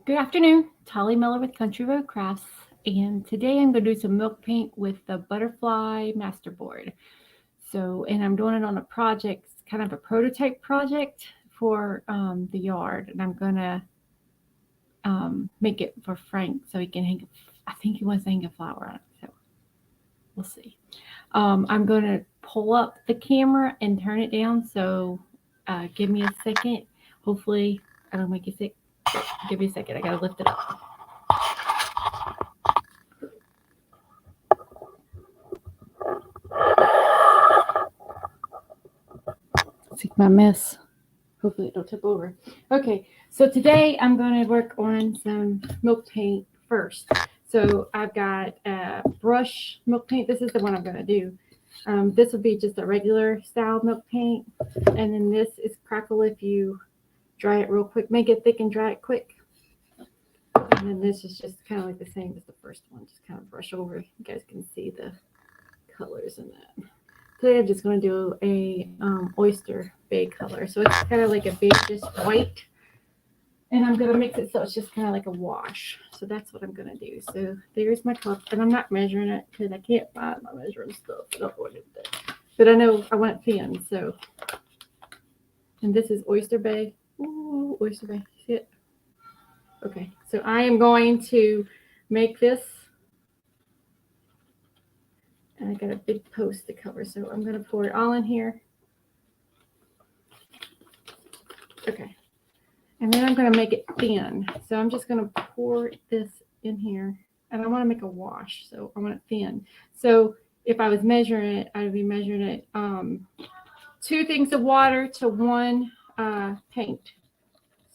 Good afternoon, Tolly Miller with Country Road Crafts, and today I'm going to do some milk paint with the butterfly masterboard. And I'm doing it on a project, kind of a prototype project for the yard, and I'm going to make it for Frank so he can hang. I think he wants to hang a flower on it, so we'll see. I'm going to pull up the camera and turn it down. So give me a second. Hopefully, I don't make you sick. Give me a second. I got to lift it up. See my mess. Hopefully it don't tip over. Okay, so today I'm going to work on some milk paint first. So I've got brush milk paint. This is the one I'm going to do. This will be just a regular style milk paint. And then this is crackle if you dry it real quick. Make it thick and dry it quick. And then this is just kind of like the same as the first one. Just kind of brush over. You guys can see the colors in that. Today I'm just going to do a oyster bay color. So it's kind of like a beige white. And I'm going to mix it so it's just kind of like a wash. So that's what I'm going to do. So there's my cup. And I'm not measuring it because I can't find my measuring stuff. I don't know what it is. But I know I want it thin. So, and this is oyster bay. Ooh, oyster bay. See it? Okay. So I am going to make this. And I got a big post to cover. So I'm going to pour it all in here. Okay. And then I'm going to make it thin. So I'm just going to pour this in here. And I want to make a wash. So I want it thin. So if I was measuring it, I would be measuring it 2 things of water to 1 paint.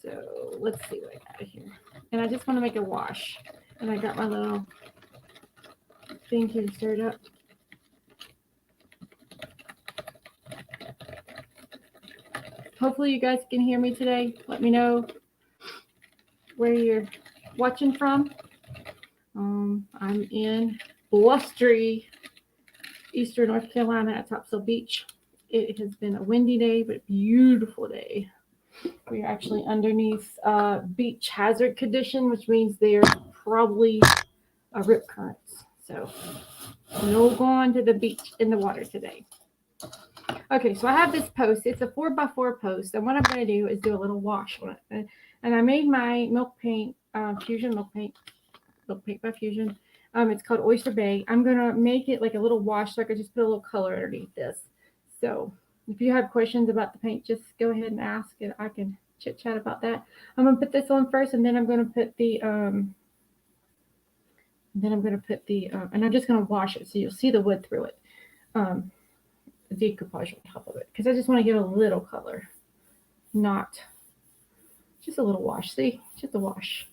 So let's see what I got here. And I just want to make a wash. And I got my little thing here to stir it up. Hopefully you guys can hear me today. Let me know where you're watching from. I'm in blustery eastern North Carolina at Topsail Beach. It has been a windy day, but beautiful day. We are actually underneath beach hazard condition, which means there's probably rip currents. So no going to the beach in the water today. Okay, so I have this post. It's a 4x4 post, and what I'm going to do is do a little wash on it. And I made my milk paint, Fusion milk paint by Fusion. It's called Oyster Bay. I'm going to make it like a little wash so I could just put a little color underneath this. So if you have questions about the paint, just go ahead and ask, and I can chit chat about that. I'm going to put this on first, and then I'm going to put the, and I'm just going to wash it so you'll see the wood through it. Decoupage on top of it because I just want to get a little color, not just a little wash. See, just a wash.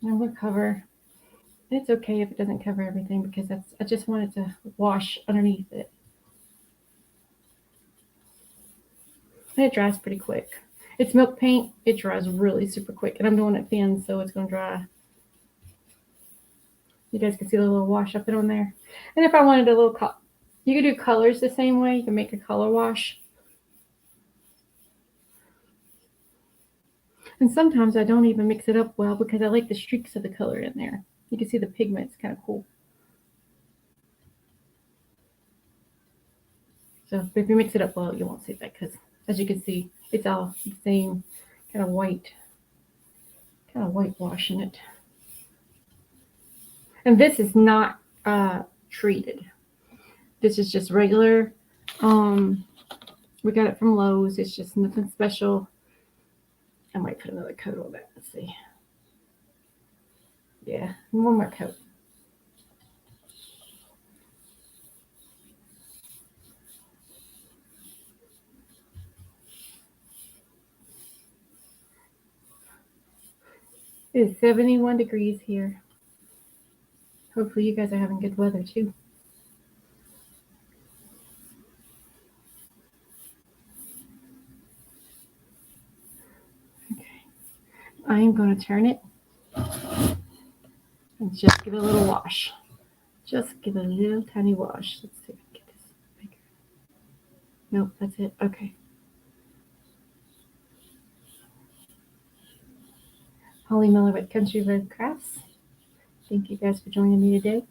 And I'm going to cover. It's okay if it doesn't cover everything because I just want it to wash underneath it. And it dries pretty quick. It's milk paint. It dries really super quick, and I'm doing it thin, so it's going to dry. You guys can see the little wash I put on there. And if I wanted a little you can do colors the same way. You can make a color wash. And sometimes I don't even mix it up well because I like the streaks of the color in there. You can see the pigment. It's kind of cool. So if you mix it up well, you won't see that because, as you can see, it's all the same kind of whitewash in it. And this is not treated. This is just regular. We got it from Lowe's. It's just nothing special. I might put another coat on that. Let's see. Yeah, one more coat. It is 71 degrees here. Hopefully you guys are having good weather too. Okay. I am going to turn it and just give it a little wash. Just give it a little tiny wash. Let's see if I can get this bigger. Nope, that's it. Okay. Holly Miller with Country Road Crafts. Thank you guys for joining me today.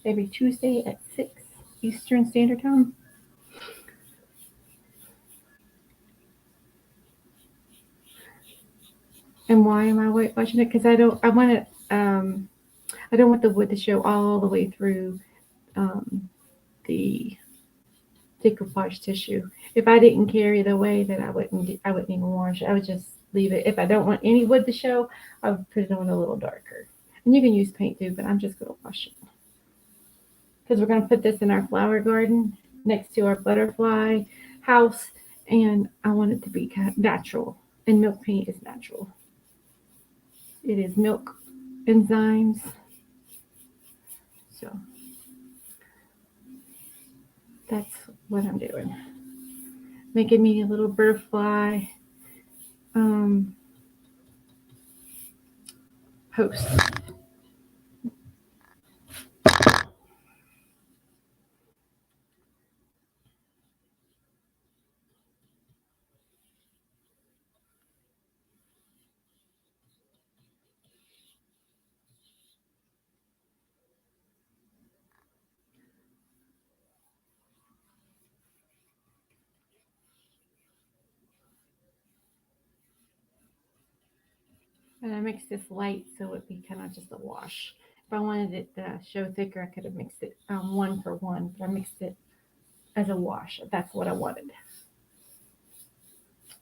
Every Tuesday at 6 Eastern Standard Time. And why am I whitewashing it? Because I don't want the wood to show all the way through the decoupage tissue. If I didn't carry the way, then I wouldn't even wash it. I would just leave it. If I don't want any wood to show, I would put it on a little darker. And you can use paint too, but I'm just going to wash it. Because we're going to put this in our flower garden next to our butterfly house. And I want it to be kind of natural. And milk paint is natural. It is milk enzymes. So that's what I'm doing. Making me a little butterfly post. And I mixed this light so it'd be kind of just a wash. If I wanted it to show thicker, I could have mixed it 1 for 1, but I mixed it as a wash. That's what I wanted.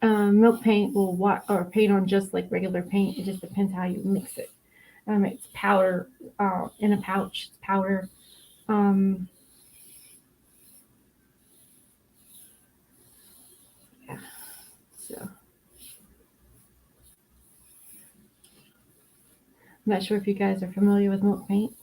Milk paint will or paint on just like regular paint. It just depends how you mix it. It's powder in a pouch. It's powder. Yeah. So I'm not sure if you guys are familiar with milk paint.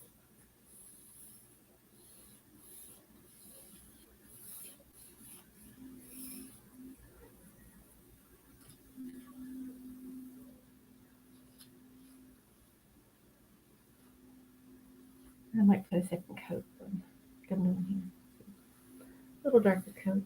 I might put a second coat on. Come in here. A little darker coat.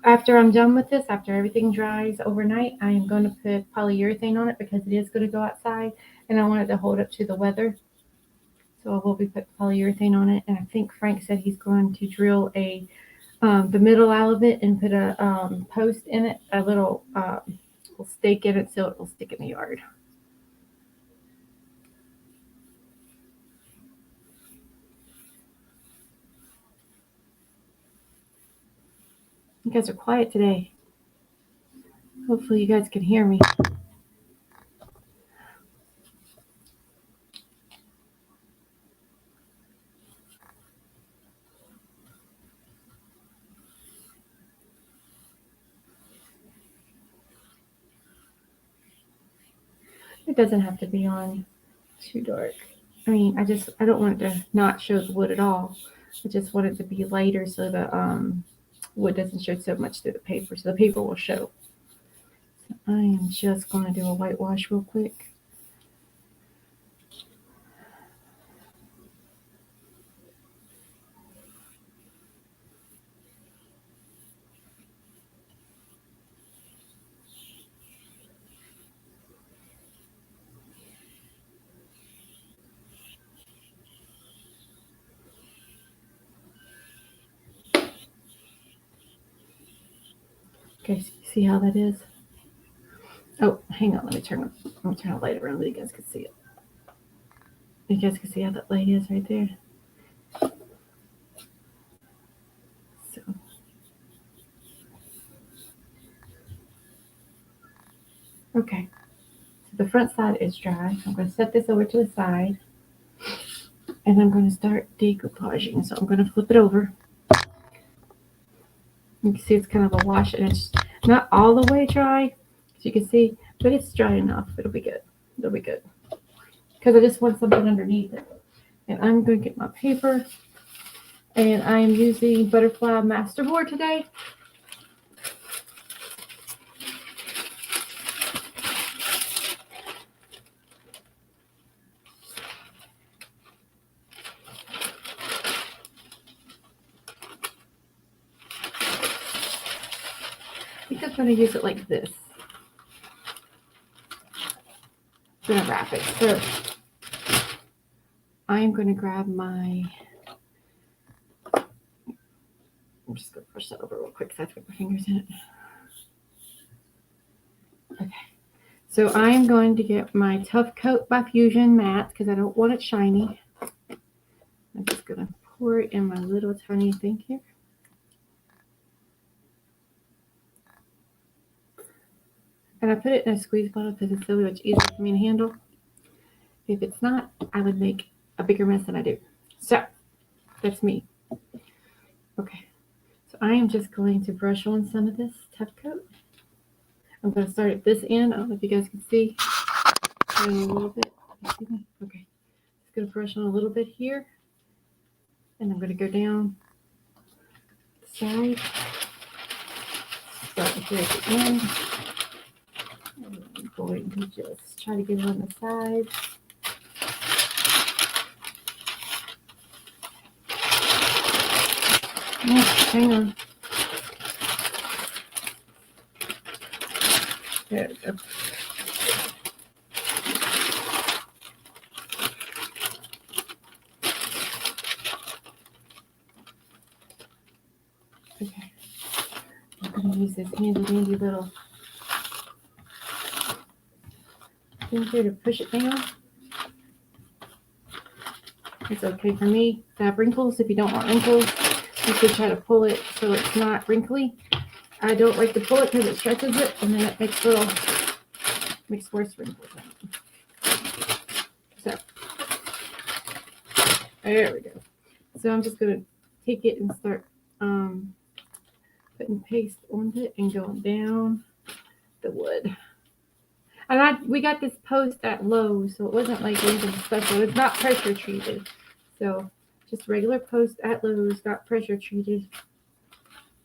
After I'm done with this, after everything dries overnight, I am going to put polyurethane on it because it is going to go outside and I want it to hold up to the weather. So I will be putting polyurethane on it. And I think Frank said he's going to drill the middle out of it and put a post in it, a little stake in it so it will stick in the yard. You guys are quiet today. Hopefully you guys can hear me. It doesn't have to be on too dark. I mean, I don't want it to not show the wood at all. I just want it to be lighter so the wood doesn't show so much through the paper, so the paper will show. So I am just going to do a whitewash real quick. Okay, so you see how that is? Oh, hang on, let me turn the light around so you guys can see it. You guys can see how that light is right there. So okay. So the front side is dry. I'm going to set this over to the side. And I'm going to start decoupaging. So I'm going to flip it over. You can see it's kind of a wash, and it's not all the way dry, as you can see, but it's dry enough. It'll be good. It'll be good. Because I just want something underneath it. And I'm going to get my paper, and I am using Butterfly Masterboard today. think I'm going to use it like this. I'm going to wrap it. So I'm going to grab my, I'm just going to push that over real quick because I have to put my fingers in it. Okay. So I'm going to get my Tough Coat by Fusion matte because I don't want it shiny. I'm just going to pour it in my little tiny thing here. And I put it in a squeeze bottle because it's so much easier for me to handle. If it's not, I would make a bigger mess than I do. So that's me. Okay. So I am just going to brush on some of this Tough Coat. I'm going to start at this end. I don't know if you guys can see. A little bit. See me? Okay. Just going to brush on a little bit here. And I'm going to go down the side. Start here at the end. And I'm going to just try to get it on the side. Oh, hang on. There we go. Okay. I'm going to use this handy dandy little thing here to push it down. It's okay for me to have wrinkles. If you don't want wrinkles, you could try to pull it so it's not wrinkly. I don't like to pull it because it stretches it and then it makes worse wrinkles. So there we go. So I'm just going to take it and start putting paste on it and going down the wood. And we got this post at Lowe's, so it wasn't like anything special. It's not pressure treated. So just regular post at Lowe's, got pressure treated.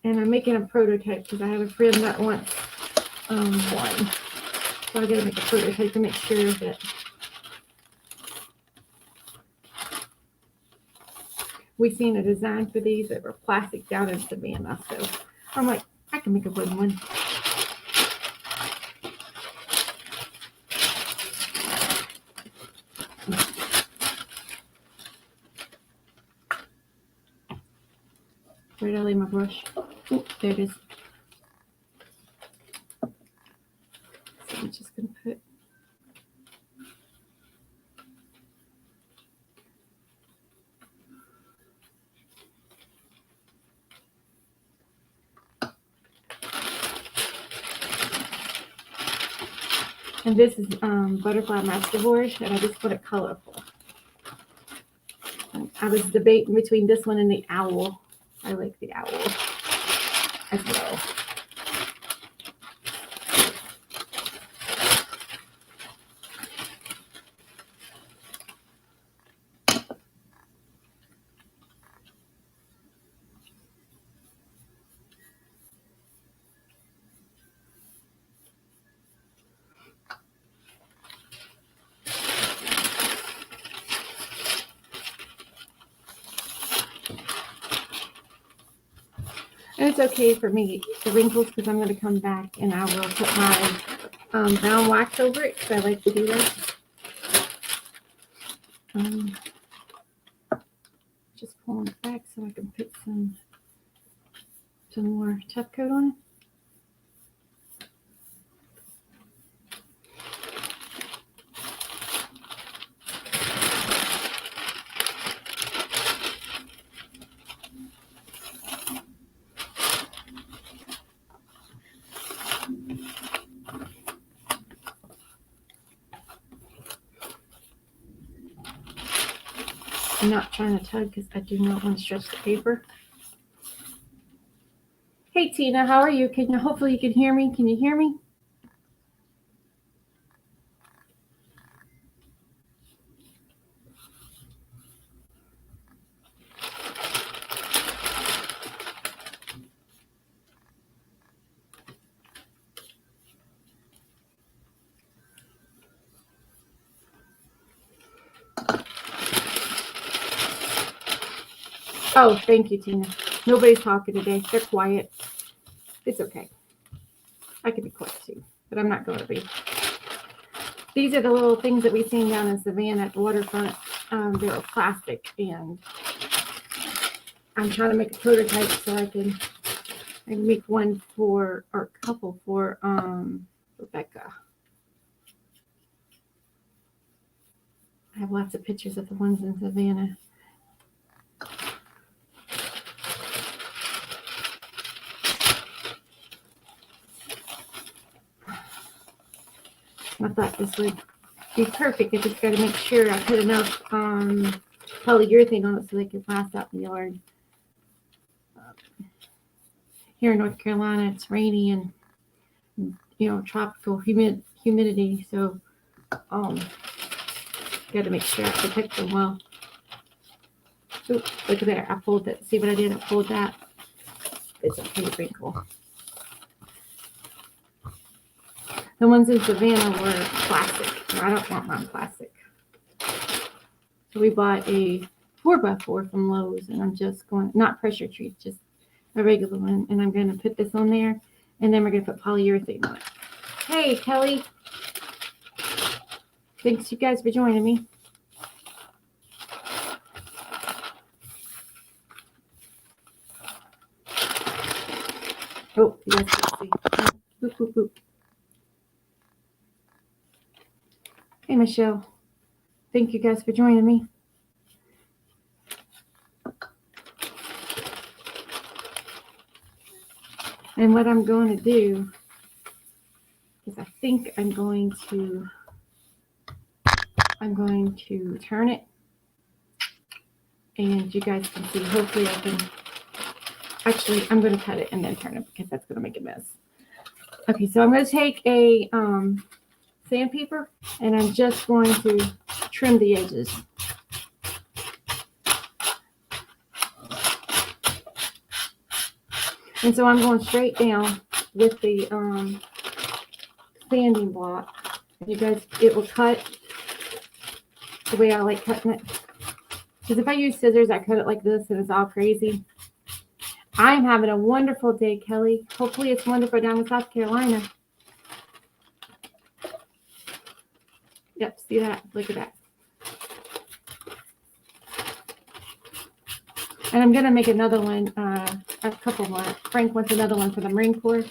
And I'm making a prototype because I have a friend that wants one. So I gotta make a prototype to make sure that we seen a design for these that were plastic down in Savannah. So I'm like, I can make a wooden one. Where did I leave my brush? Oh, there it is. So I'm just going to put and this is Butterfly Masterboard, and I just put it colorful. And I was debating between this one and the owl. I like the owl as well. And it's okay for me, the wrinkles, because I'm going to come back and I will put my brown wax over it because I like to do that. Just pulling it back so I can put some more Tough Coat on it. I'm not trying to tug because I do not want to stretch the paper. Hey Tina, how are you? Hopefully you can hear me. Can you hear me? Oh, thank you, Tina. Nobody's talking today. They're quiet. It's okay. I could be quick too, but I'm not going to be. These are the little things that we seen down in Savannah at the waterfront. They were plastic, and I'm trying to make a prototype so I can make one for, or a couple for Rebecca. I have lots of pictures of the ones in Savannah. I thought this would be perfect. I just got to make sure I put enough polyurethane on it so they can last out in the yard. Here in North Carolina, it's rainy and tropical humidity, so got to make sure I protect them well. Ooh, look at there! I pulled that. See what I did? I pulled that. It's a pretty wrinkle. The ones in Savannah were plastic. I don't want mine plastic. So we bought a 4x4 from Lowe's, and I'm just going, not pressure treated, just a regular one. And I'm going to put this on there, and then we're going to put polyurethane on it. Hey, Kelly. Thanks you guys for joining me. Oh, you guys can see. Boop, boop, boop. Hey, Michelle. Thank you guys for joining me. And what I'm going to do is I think I'm going to turn it, and you guys can see. Hopefully I can, actually I'm going to cut it and then turn it because that's going to make a mess. Okay, so I'm going to take a sandpaper, and I'm just going to trim the edges. And so I'm going straight down with the sanding block. You guys, it will cut the way I like cutting it. Because if I use scissors, I cut it like this, and it's all crazy. I'm having a wonderful day, Kelly. Hopefully it's wonderful down in South Carolina. Yep, see that? Look at that. And I'm going to make another one, a couple more. Frank wants another one for the Marine Corps.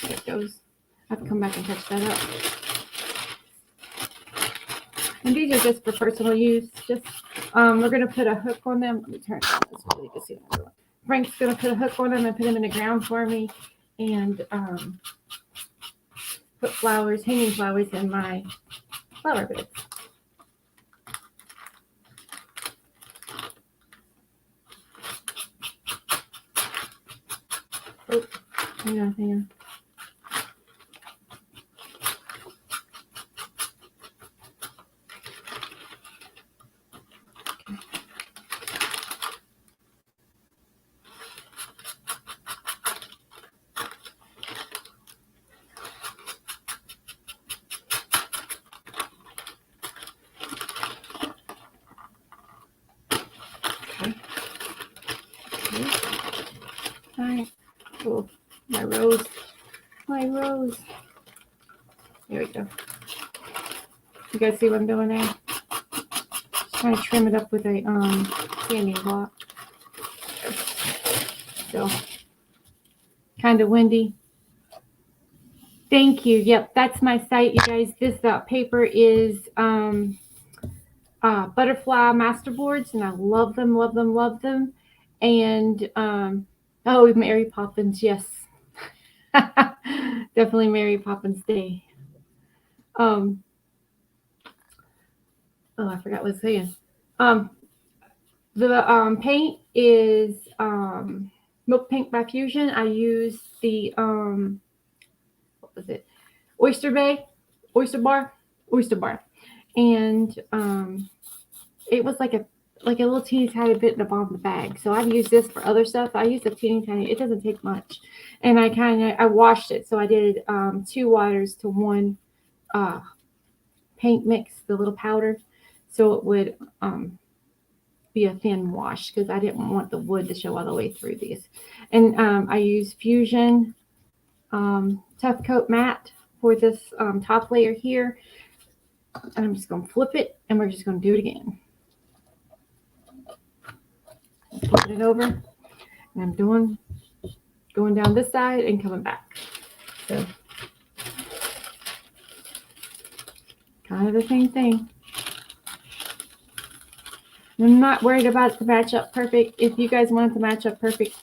There it goes. I have to come back and touch that up. And these are just for personal use. Just we're going to put a hook on them. Let me turn it on so you can see what I'm doing. Frank's going to put a hook on them and put them in the ground for me, and put flowers, hanging flowers in my flower beds. Oh, hang on. All right. Oh, my rose. There we go. You guys see what I'm doing there? Just trying to trim it up with a sanding block. So, kind of windy. Thank you. Yep, that's my site, you guys. This paper is Butterfly Masterboards, and I love them. And oh, Mary Poppins, yes. Definitely Mary Poppins Day. Oh, I forgot what I was saying. The paint is Milk Paint by Fusion. I use the what was it? Oyster Bar. And it was like like a little teeny tiny bit in the bottom of the bag. So I've used this for other stuff. I use a teeny tiny, it doesn't take much. And I washed it. So I did 2 waters to 1 paint mix, the little powder. So it would be a thin wash because I didn't want the wood to show all the way through these. And I use Fusion Tough Coat Matte for this top layer here. And I'm just going to flip it and we're just going to do it again. Flipping it over. And I'm going down this side and coming back. So kind of the same thing. I'm not worried about it to match up perfect. If you guys want it to match up perfect,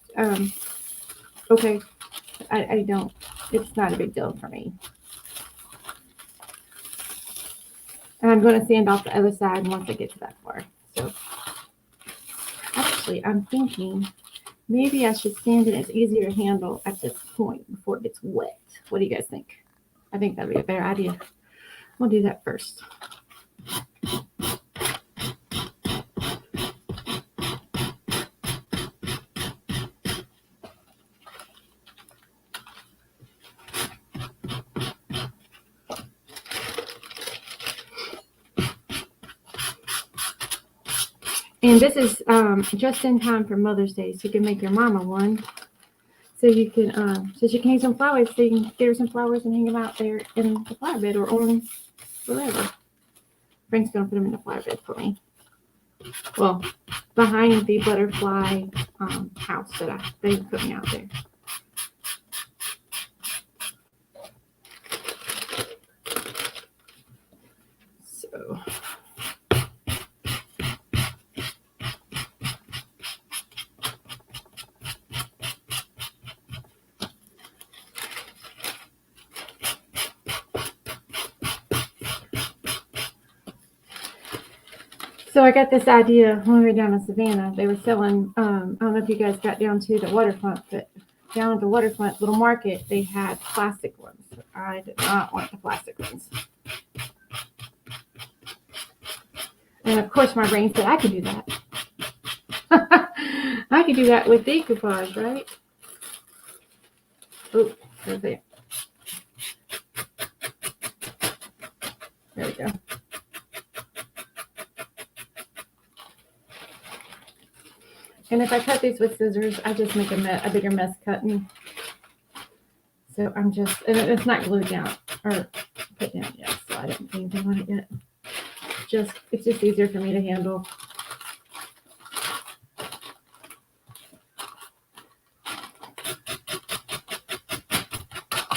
okay. I don't. It's not a big deal for me. And I'm going to sand off the other side once I get to that far. So actually, I'm thinking maybe I should sand it. It's easier to handle at this point before it gets wet. What do you guys think? I think that'd be a better idea. We'll do that first. And this is just in time for Mother's Day, so you can make your mama one. So you can, so she can hang some flowers, so you can get her some flowers and hang them out there in the flower bed or on wherever. Frank's gonna put them in the flower bed for me. Well, behind the butterfly house that they put me out there. So. So I got this idea when we were down in Savannah. They were selling, I don't know if you guys got down to the waterfront, but down at the waterfront little market, they had plastic ones. I did not want the plastic ones. And of course my brain said I could do that. I could do that with decoupage, right? Oh, there's it. There we go. And if I cut these with scissors, I just make a bigger mess cutting. So I'm just, and it's not glued down or put down yet, so I didn't do anything on it yet. It's just easier for me to handle.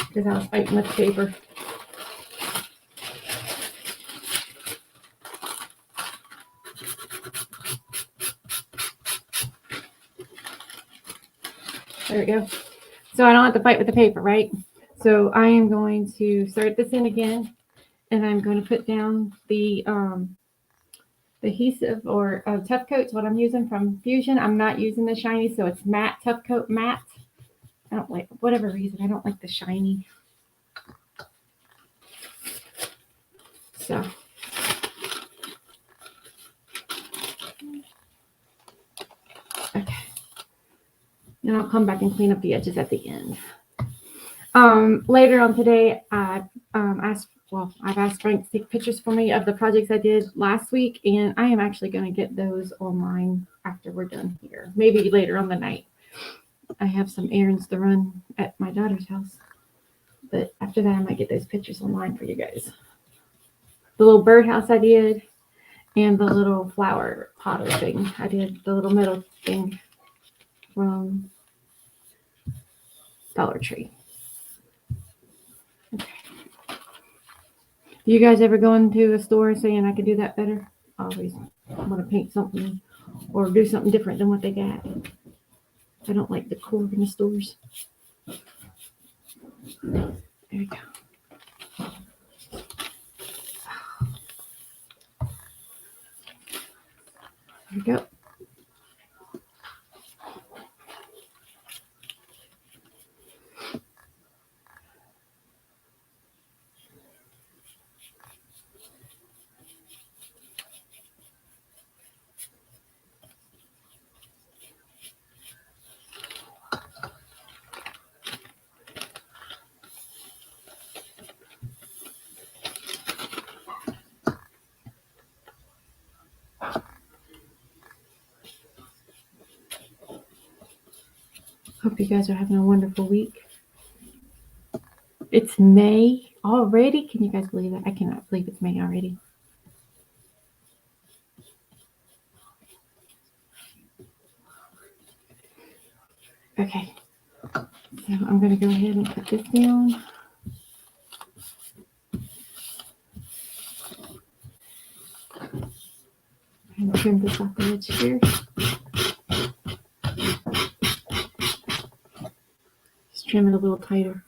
Because I was fighting with the paper. There we go. So I don't have to fight with the paper, right? So I am going to start this in again, and I'm going to put down the adhesive or Tough Coat's what I'm using from Fusion. I'm not using the shiny, so it's matte, Tough Coat matte. I don't like, whatever reason, I don't like the shiny. So. Okay. And I'll come back and clean up the edges at the end. Later on today, I've asked Frank to take pictures for me of the projects I did last week, and I am actually going to get those online after we're done here. Maybe later on the night. I have some errands to run at my daughter's house, but after that, I might get those pictures online for you guys. The little birdhouse I did, and the little flower potter thing. I did the little metal thing from Dollar Tree. Okay. Do you guys ever go into a store saying I could do that better? I always want to paint something or do something different than what they got. I don't like decor in the stores. There we go. There we go. Hope you guys are having a wonderful week. It's May already. Can you guys believe that? I cannot believe it's May already. Okay, so I'm going to go ahead and put this down. And trim this off the edge here. Just trim it a little tighter.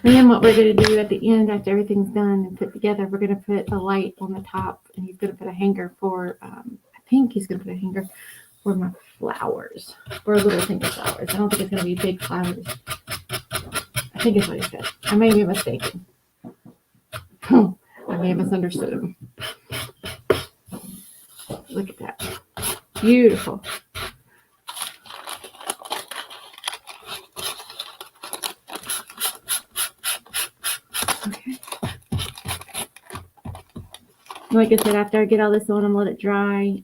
And then what we're going to do at the end, after everything's done and put together, we're going to put a light on the top, and he's going to put a hanger for, I think he's going to put a hanger for my flowers, for little finger flowers. I don't think it's going to be big flowers. I think it's what he said. I may be mistaken. I may have misunderstood him. Look at that. Beautiful. Okay. Like I said, after I get all this on, I'm going to let it dry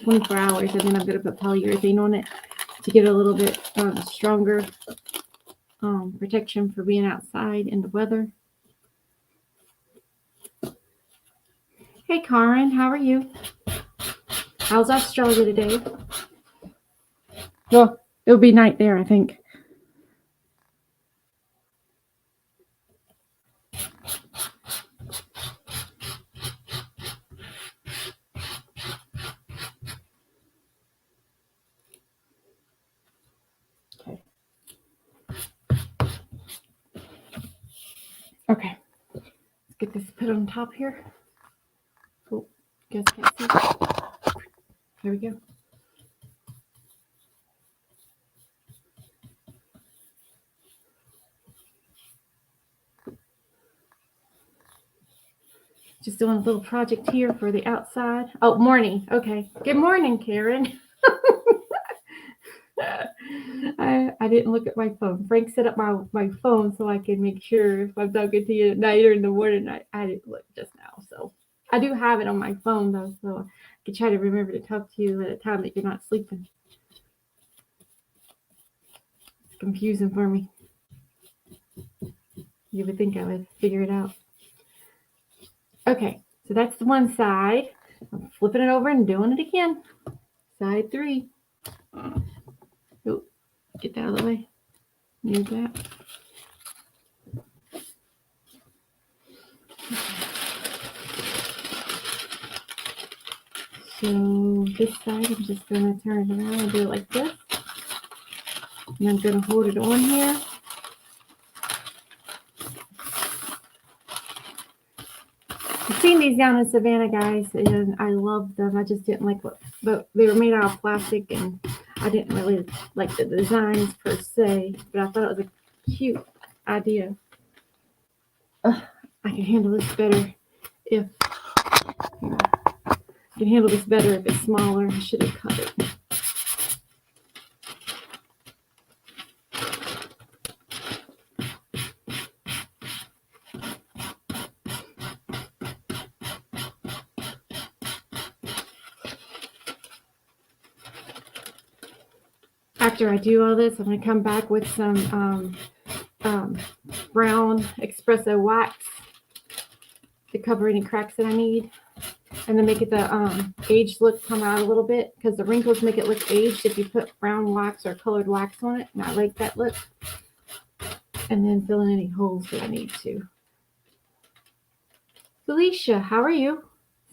24 hours, and then I'm going to put polyurethane on it to get a little bit stronger protection for being outside in the weather. Hey, Karen, how are you? How's Australia today? Well, it'll be night there, I think. Okay, let's get this put on top here. Oh, guys can't see. There we go. Just doing a little project here for the outside. Oh, morning. Okay. Good morning, Karen. I didn't look at my phone. Frank set up my phone so I can make sure if I'm talking to you at night or in the morning. I didn't look just now. So I do have it on my phone, though, so I can try to remember to talk to you at a time that you're not sleeping. It's confusing for me. You would think I would figure it out. Okay, so that's the one side. I'm flipping it over and doing it again. Side 3. Oh, get that out of the way. Move that. So this side, I'm just going to turn it around and do it like this. And I'm going to hold it on here. I've seen these down in Savannah, guys, and I love them. I just didn't like but they were made out of plastic, and I didn't really like the designs per se, but I thought it was a cute idea. I can handle this better if it's smaller. I should have cut it. After I do all this, I'm going to come back with some brown espresso wax to cover any cracks that I need, and then make it the aged look come out a little bit, because the wrinkles make it look aged if you put brown wax or colored wax on it, and I like that look. And then fill in any holes that I need to. Felicia, how are you?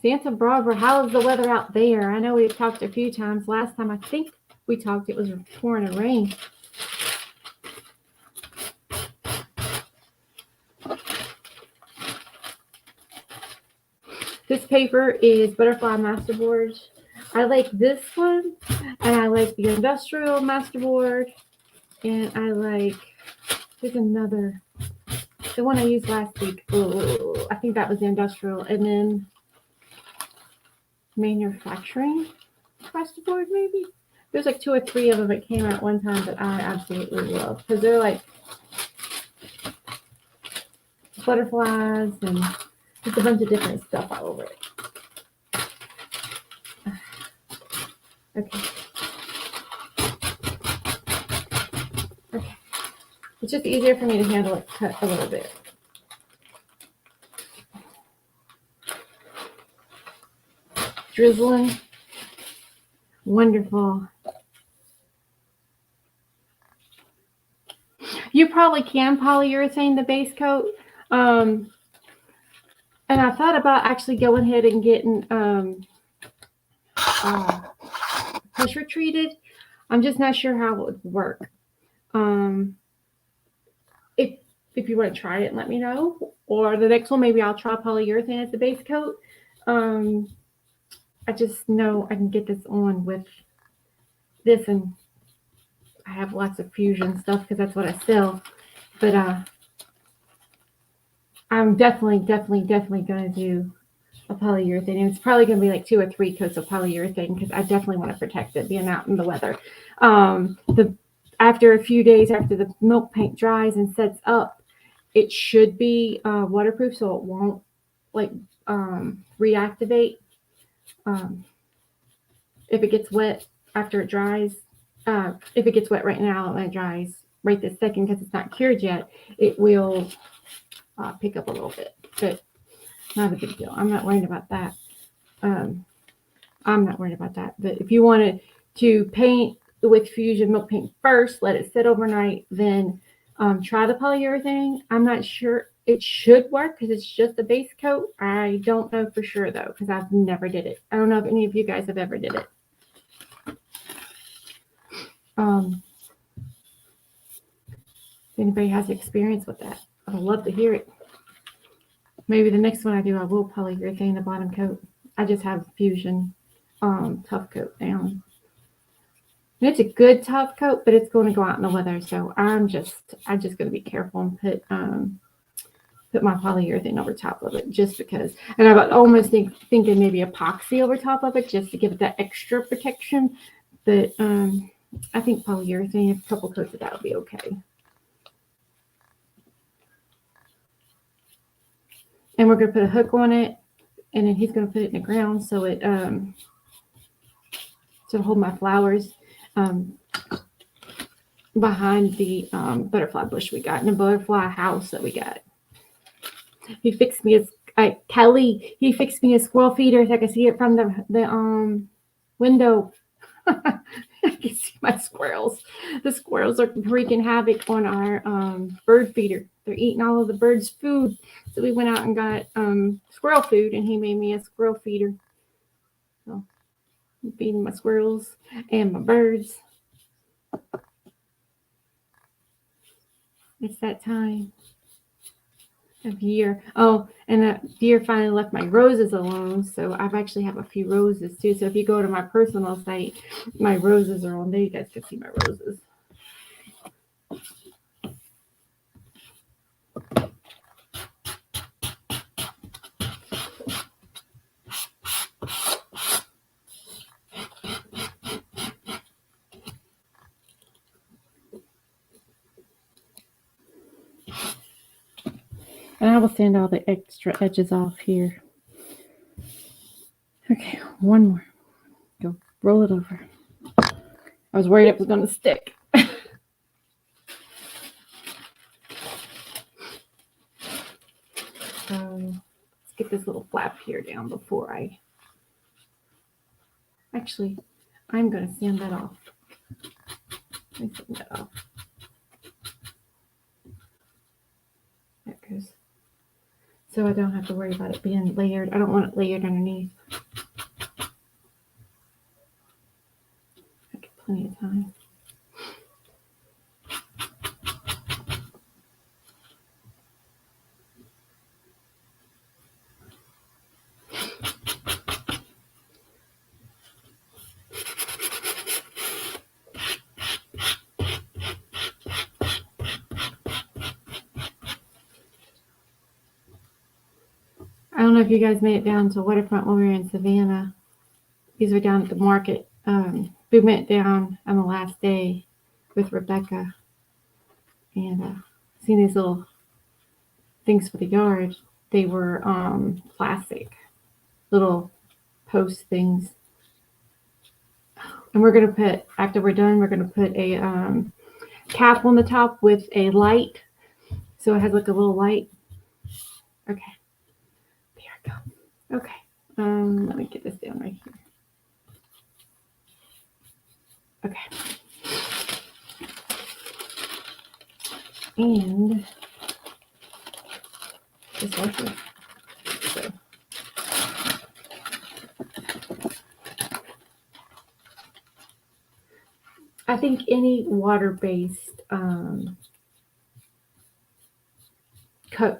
Santa Barbara, how is the weather out there? I know we've talked a few times. Last time I think we talked, it was pouring a rain. This paper is Butterfly Masterboard. I like this one, and I like the Industrial Masterboard, and I like, there's another, the one I used last week. Oh, I think that was the Industrial, and then Manufacturing Masterboard, maybe. There's like 2 or 3 of them that came out one time that I absolutely love because they're like butterflies and just a bunch of different stuff all over it. Okay. Okay. It's just easier for me to handle it cut a little bit. Drizzling. Wonderful. You probably can polyurethane the base coat. And I thought about actually going ahead and getting pressure treated. I'm just not sure how it would work. If you want to try it and let me know, or the next one maybe I'll try polyurethane as the base coat. I just know I can get this on with this, and I have lots of fusion stuff because that's what I sell. But I'm definitely going to do a polyurethane, and it's probably going to be like 2 or 3 coats of polyurethane because I definitely want to protect it being out in the weather. After a few days after the milk paint dries and sets up, it should be waterproof, so it won't like reactivate. If it gets wet after it dries, if it gets wet right now and it dries right this second because it's not cured yet, it will pick up a little bit, but not a big deal. I'm not worried about that. But if you wanted to paint with Fusion milk paint first, let it sit overnight, then try the polyurethane. I'm not sure. It should work because it's just a base coat. I don't know for sure though because I've never did it. I don't know if any of you guys have ever did it. If anybody has experience with that, I would love to hear it. Maybe the next one I do, I will polyurethane the bottom coat. I just have Fusion tough coat down. And it's a good tough coat, but it's going to go out in the weather, so I'm just going to be careful and put my polyurethane over top of it just because. And I was almost thinking maybe epoxy over top of it just to give it that extra protection. But I think polyurethane, a couple coats of that will be okay. And we're going to put a hook on it, and then he's going to put it in the ground so it to hold my flowers behind the butterfly bush we got in the butterfly house that we got. He fixed me Kelly. He fixed me a squirrel feeder so I could see it from the window. I can see my squirrels. The squirrels are wreaking havoc on our bird feeder. They're eating all of the birds' food. So we went out and got squirrel food, and he made me a squirrel feeder. So I'm feeding my squirrels and my birds. It's that time of year. Oh, and that deer finally left my roses alone. So I've actually have a few roses too. So if you go to my personal site, my roses are on there. You guys can see my roses. And I will sand all the extra edges off here. Okay, one more. Go roll it over. I was worried it was going to stick. Let's get this little flap here down before actually, I'm going to sand that off. Let me sand that off. There it goes. So I don't have to worry about it being layered. I don't want it layered underneath. I get plenty of time. I don't know if you guys made it down to Waterfront when we were in Savannah. These were down at the market. we went down on the last day with Rebecca and seen these little things for the yard. They were plastic, little post things. And we're going to put, after we're done, we're going to put a cap on the top with a light. So it has like a little light. Okay. There we go. Okay. Let me get this down right here. Okay. And just like this. So. I think any water-based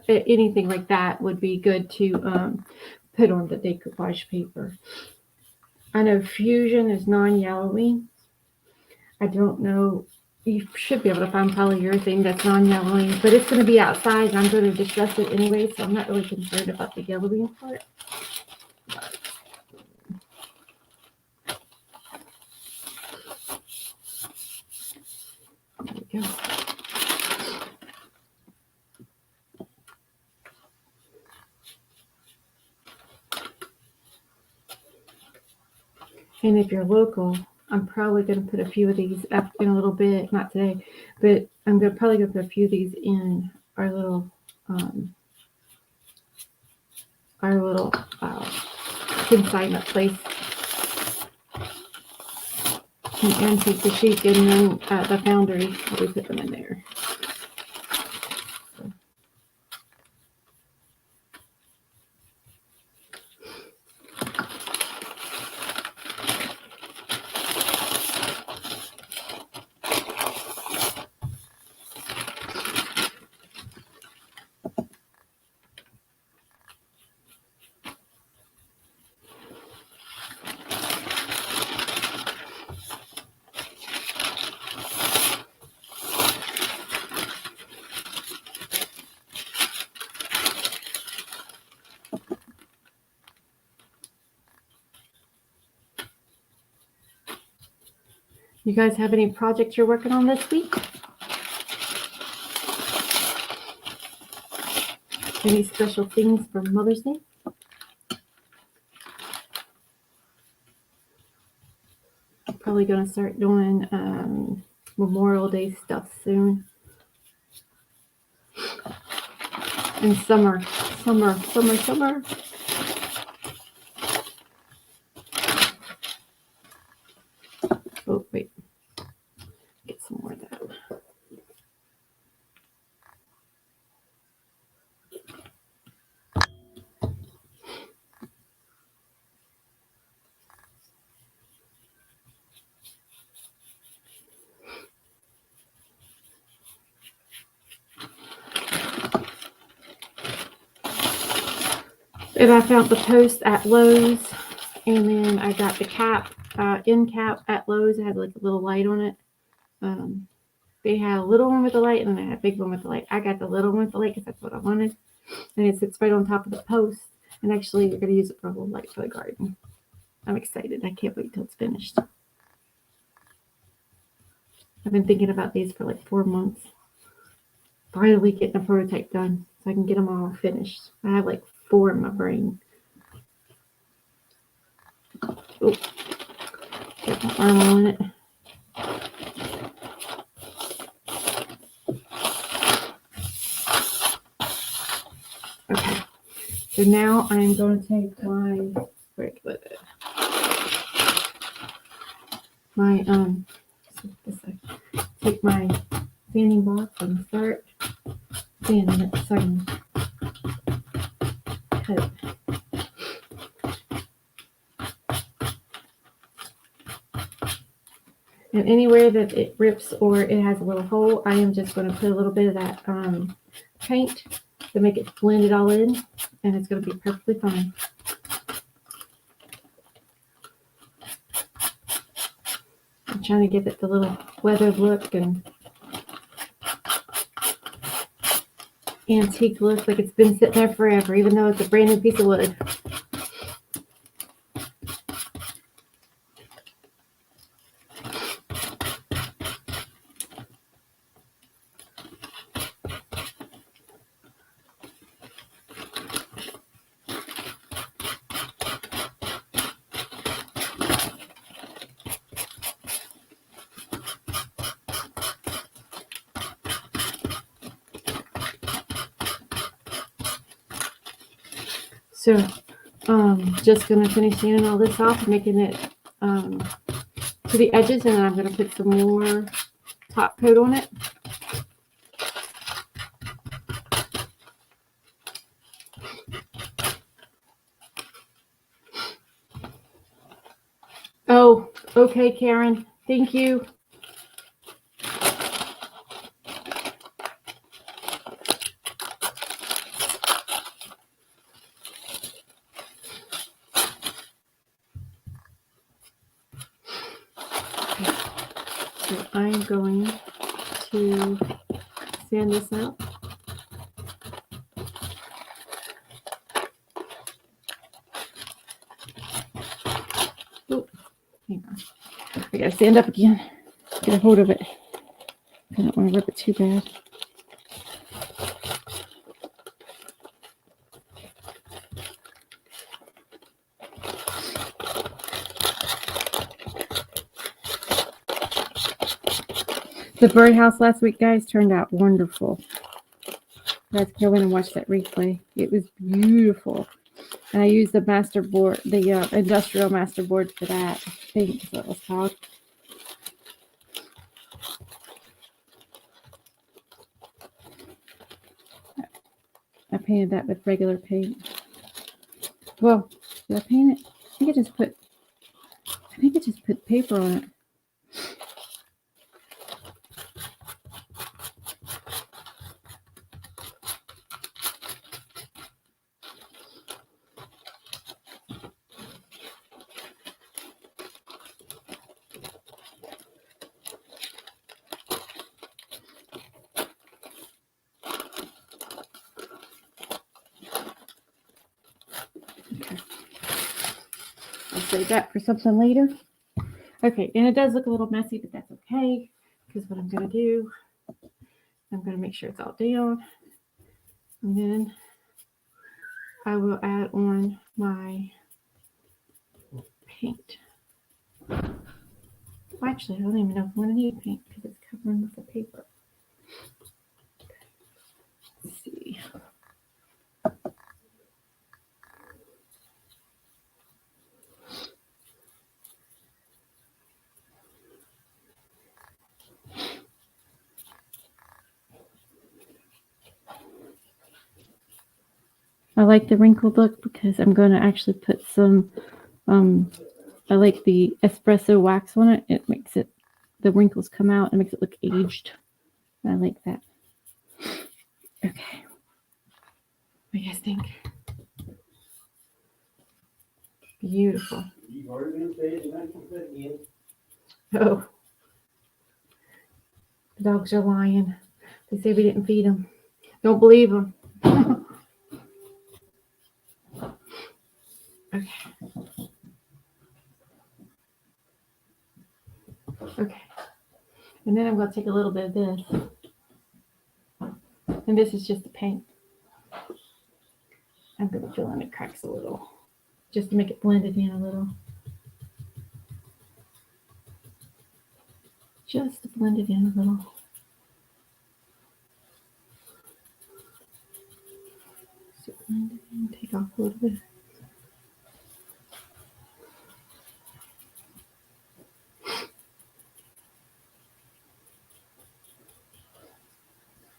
anything like that would be good to put on the decoupage paper. I know Fusion is non-yellowing. I don't know. You should be able to find polyurethane that's non-yellowing, but it's going to be outside, and I'm going to distress it anyway, so I'm not really concerned about the yellowing part. There we go. And if you're local, I'm probably going to put a few of these up in a little bit, not today, but I'm probably going to put a few of these in our little consignment place. An antique chic, and then the foundry, we put them in there. You guys have any projects you're working on this week? Any special things for Mother's Day? I'm probably going to start doing Memorial Day stuff soon. And summer. Oh, wait. Get some more of that. And I found the post at Lowe's, and then I got the cap, end cap at Lowe's. It had like a little light on it. They had a little one with the light, and then I had a big one with the light. I got the little one with the light because that's what I wanted. And it sits right on top of the post. And actually, we're going to use it for a little light for the garden. I'm excited. I can't wait till it's finished. I've been thinking about these for like 4 months. Finally getting a prototype done so I can get them all finished. I have like 4 in my brain. Oh, get my arm on it. Okay, so now I'm going to take take my sanding box and start sanding it so I can cut it. And anywhere that it rips or it has a little hole, I am just going to put a little bit of that paint to make it blend it all in, and it's going to be perfectly fine. I'm trying to give it the little weathered look and antique look, like it's been sitting there forever, even though it's a brand new piece of wood. So just going to finish sanding all this off, making it to the edges, and then I'm going to put some more top coat on it. Oh, okay, Karen. Thank you. Okay. So I'm going to sand this out. Oh, hang on. I gotta stand up again. Get a hold of it. I don't want to rip it too bad. The birdhouse last week, guys, turned out wonderful. You guys go in and watch that replay. It was beautiful. And I used the master board, the industrial master board for that. I think is what it was called. I painted that with regular paint. Well, did I paint it? I think I just put paper on it. I'll save that for something later. Okay, and it does look a little messy, but that's okay, because what I'm going to do, I'm going to make sure it's all down, and then I will add on my paint. Well, actually, I don't even know if I'm going to need paint because it's covering with the paper. Let's see. I like the wrinkled look because I'm going to actually put some, I like the espresso wax on it. It makes it, the wrinkles come out and makes it look aged. I like that. Okay. What do you guys think? Beautiful. Oh. The dogs are lying. They say we didn't feed them. Don't believe them. Okay. Okay. And then I'm going to take a little bit of this. And this is just the paint. I'm going to fill in the cracks a little. Just to make it blended in a little. Just to blend it in a little. So blend it in, take off a little bit.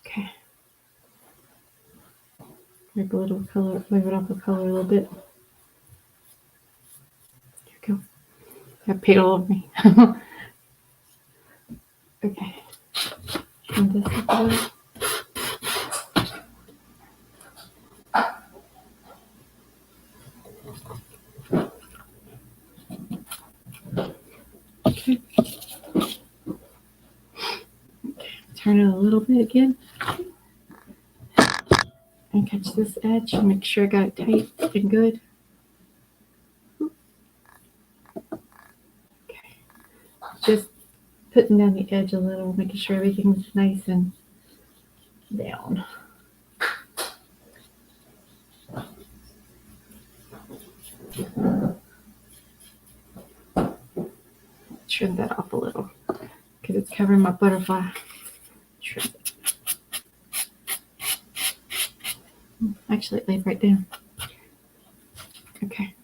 Okay. Make a little color, move it off the color a little bit. There we go. Got paint all over me. Okay. And this is good. Okay. Turn it a little bit again. And catch this edge and make sure I got it tight and good. Okay. Just putting down the edge a little, making sure everything's nice and down. Trim that off a little because it's covering my butterfly. Trim it. Actually, it laid right down. Okay.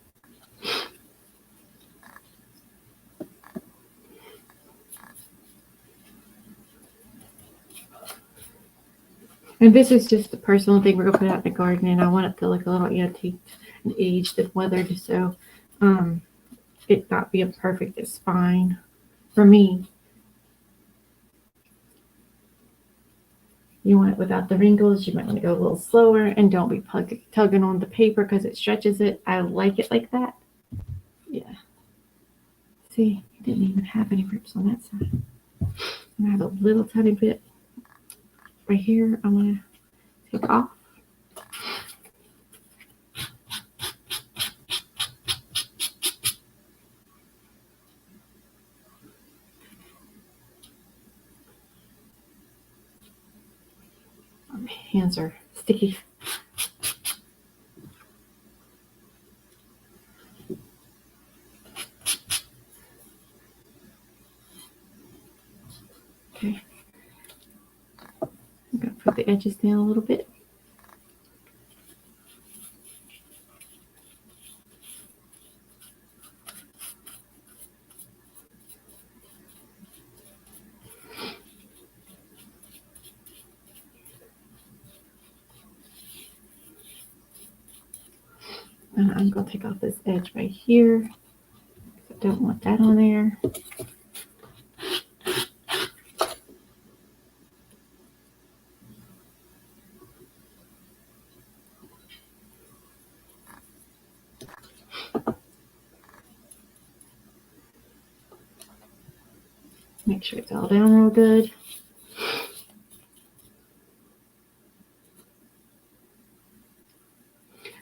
And this is just a personal thing we're gonna put out in the garden, and I want it to look a little antiqued and aged and weathered, so it not being perfect is fine for me. You want it without the wrinkles. You might want to go a little slower, and don't be tugging on the paper because it stretches it. I like it like that. Yeah. See, it didn't even have any rips on that side. And I have a little tiny bit right here I want to take off. My hands are sticky. Okay. I'm going to put the edges down a little bit. And I'm going to take off this edge right here. I don't want that on there. Make sure it's all down real good.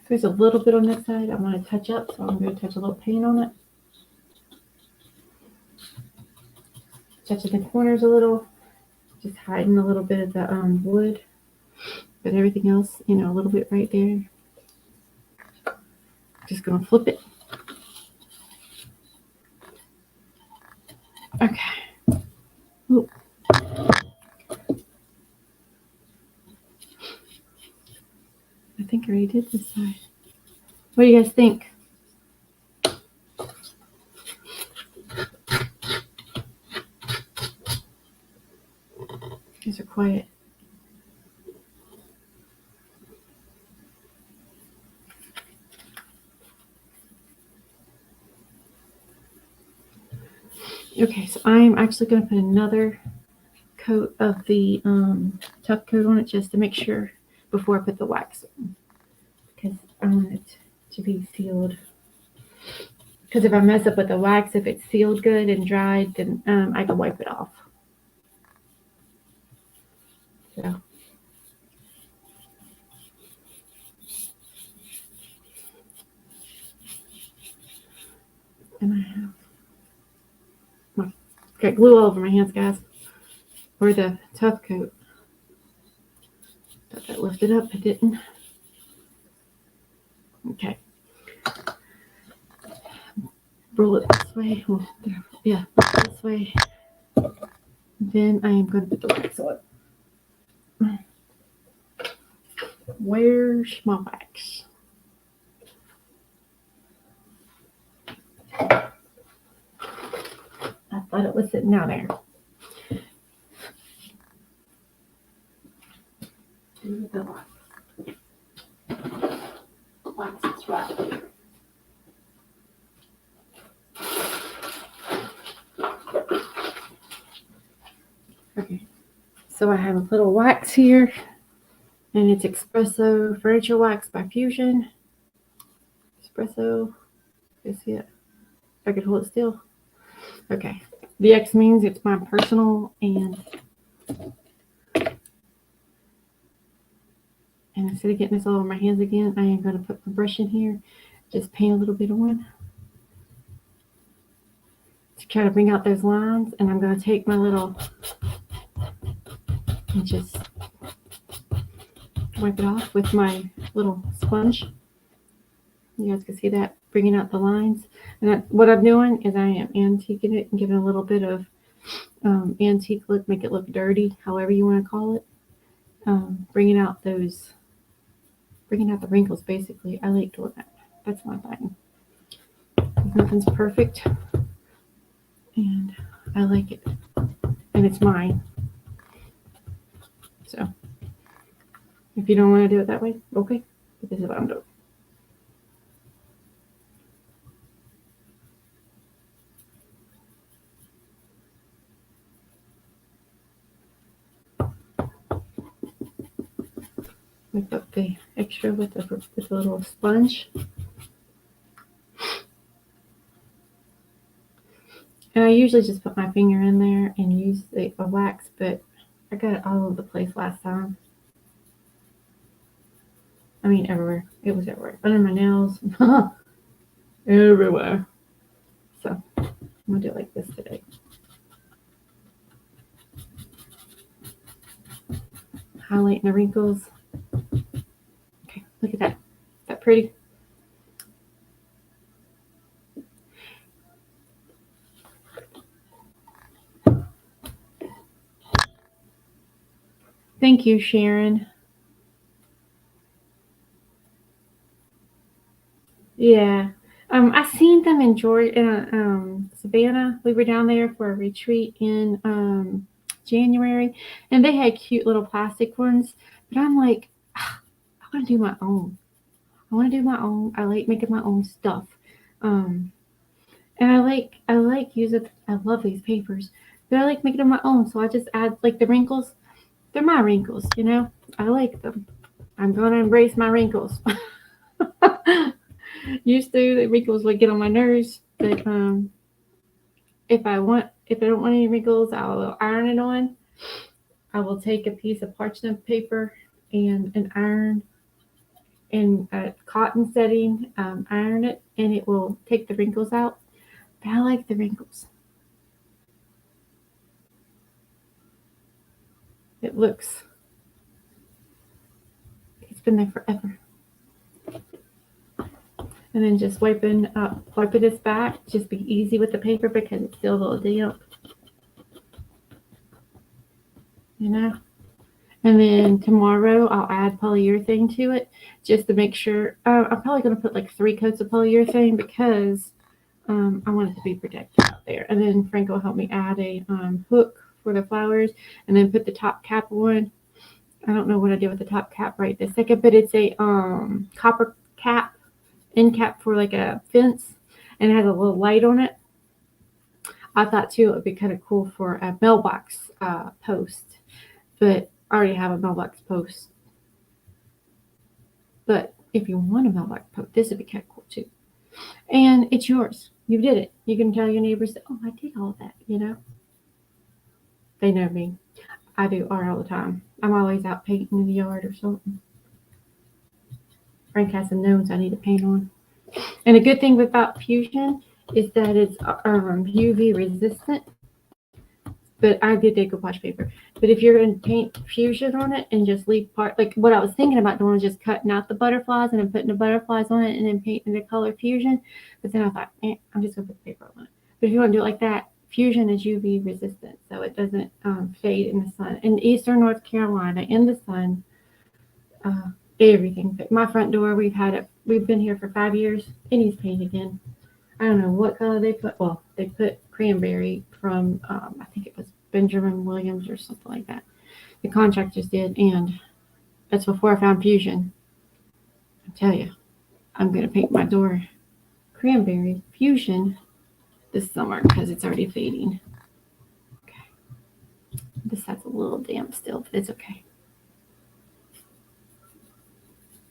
There's a little bit on this side I want to touch up, so I'm going to touch a little paint on it. Touching the corners a little, just hiding a little bit of the wood, but everything else, a little bit right there. Just going to flip it. Okay. Ooh. I think I already did this side. What do you guys think? You guys are quiet. Okay, so I'm actually going to put another coat of the tough coat on it just to make sure before I put the wax on, because I want it to be sealed. Because if I mess up with the wax, if it's sealed good and dried, then I can wipe it off. So. And I have got glue all over my hands, guys. Or the tough coat. Thought that lifted up, it didn't. Okay. Roll it this way. Well, yeah, this way. Then I am going to put the wax on. Where's my wax? I thought it was sitting down there. The wax. Wax is right there. Okay, so I have a little wax here, and it's Espresso Furniture Wax by Fusion. Espresso, you see it? If I could hold it still. Okay, the X means it's my personal, and instead of getting this all over my hands again, I am going to put my brush in here, just paint a little bit on to try to bring out those lines, and I'm going to take my little and just wipe it off with my little sponge. You guys can see that, bringing out the lines. And what I'm doing is I am antiquing it and giving a little bit of antique look, make it look dirty, however you want to call it. Bringing out the wrinkles, basically. I like doing that. That's my thing. Nothing's perfect, and I like it, and it's mine. So if you don't want to do it that way, okay, but this is what I'm doing. Wipe up the extra with a little sponge. And I usually just put my finger in there and use a wax, but I got it all over the place last time. I mean, everywhere. It was everywhere. Under my nails. Everywhere. So, I'm going to do it like this today. Highlighting the wrinkles. Okay, look at that. Is that pretty? Thank you, Sharon. Yeah. I seen them in Georgia, Savannah. We were down there for a retreat in January, and they had cute little plastic ones. But I'm like, I want to do my own. I want to do my own. I like making my own stuff, and I like using. I love these papers, but I like making them my own. So I just add like the wrinkles. They're my wrinkles, you know. I like them. I'm gonna embrace my wrinkles. Used to the wrinkles would get on my nerves, but if I don't want any wrinkles, I will iron it on. I will take a piece of parchment paper and an iron and a cotton setting, iron it, and it will take the wrinkles out. But I like the wrinkles. It looks. It's been there forever. And then just wiping this back. Just be easy with the paper because it's still a little damp. You know? And then tomorrow I'll add polyurethane to it just to make sure. I'm probably going to put like 3 coats of polyurethane because I want it to be protected out there. And then Frank will help me add a hook for the flowers and then put the top cap on. I don't know what I did with the top cap right this second, but it's a copper cap, end cap for like a fence, and it has a little light on it. I thought too it would be kind of cool for a mailbox post, but I already have a mailbox post. But if you want a mailbox post, this would be kind of cool too. And it's yours. You did it. You can tell your neighbors, oh, I did all that, you know. They know me. I do art all the time. I'm always out painting in the yard or something. Frank has some gnomes I need to paint on. And a good thing about Fusion is that it's UV resistant. But I did decoupage paper. But if you're going to paint Fusion on it and just leave part, like what I was thinking about doing was just cutting out the butterflies and then putting the butterflies on it and then painting the color Fusion. But then I thought, I'm just going to put the paper on it. But if you want to do it like that, Fusion is UV resistant, so it doesn't fade in the sun. In eastern North Carolina, in the sun, everything. My front door, we've been here for 5 years. It needs paint again. I don't know what color they put. Well, they put cranberry from, I think it was Benjamin Williams or something like that. The contractors did, and that's before I found Fusion. I tell you, I'm going to paint my door cranberry Fusion this summer because it's already fading. Okay. This has a little damp still, but it's okay.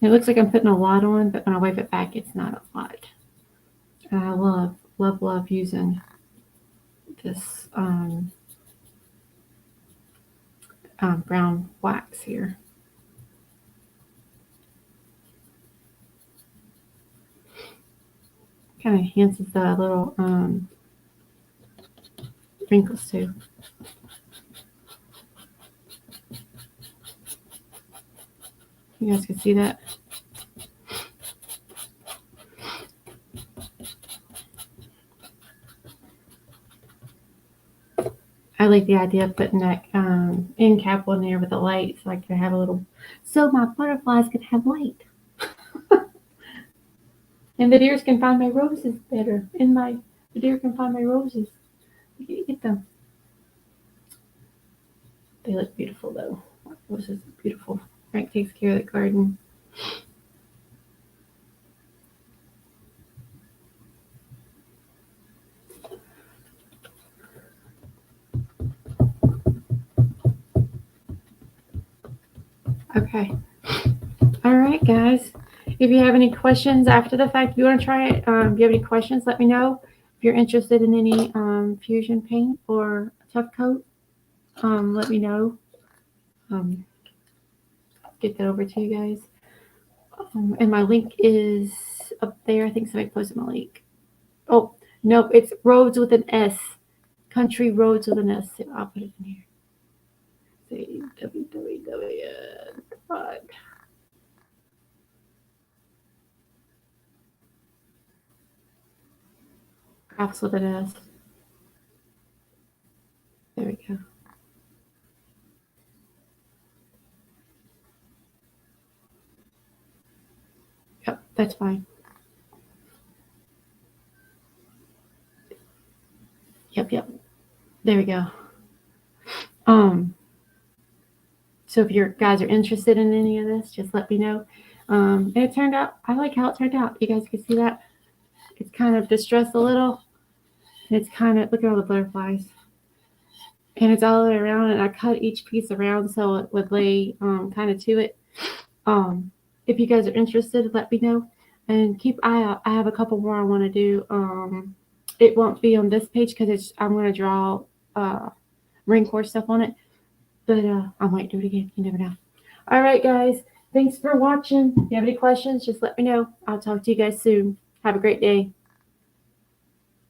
It looks like I'm putting a lot on, but when I wipe it back, it's not a lot. And I love using this brown wax here. Kind of enhances the little wrinkles too. You guys can see that. I like the idea of putting that end cap on there with a light so I can have a little, so my butterflies can have light. And the deers can find my roses better. The deer can find my roses. Get them. They look beautiful though. Roses are beautiful. Frank takes care of the garden. Okay. All right, guys. If you have any questions after the fact, if you want to try it, if you have any questions, let me know. If you're interested in any fusion paint or tough coat, let me know. Get that over to you guys. And my link is up there. I think somebody posted my link. Oh, nope. It's roads with an S. Country roads with an S. I'll put it in here. See, www. Crafts with an S. There we go. Yep, that's fine. Yep. There we go. So if your guys are interested in any of this, just let me know. And it turned out, I like how it turned out. You guys can see that. It's kind of distressed a little. And it's kind of, look at all the butterflies. And it's all the way around, and I cut each piece around so it would lay kind of to it. If you guys are interested, let me know. And keep eye out. I have a couple more I want to do. It won't be on this page because I'm going to draw Marine Corps stuff on it. But I might do it again. You never know. All right, guys. Thanks for watching. If you have any questions, just let me know. I'll talk to you guys soon. Have a great day.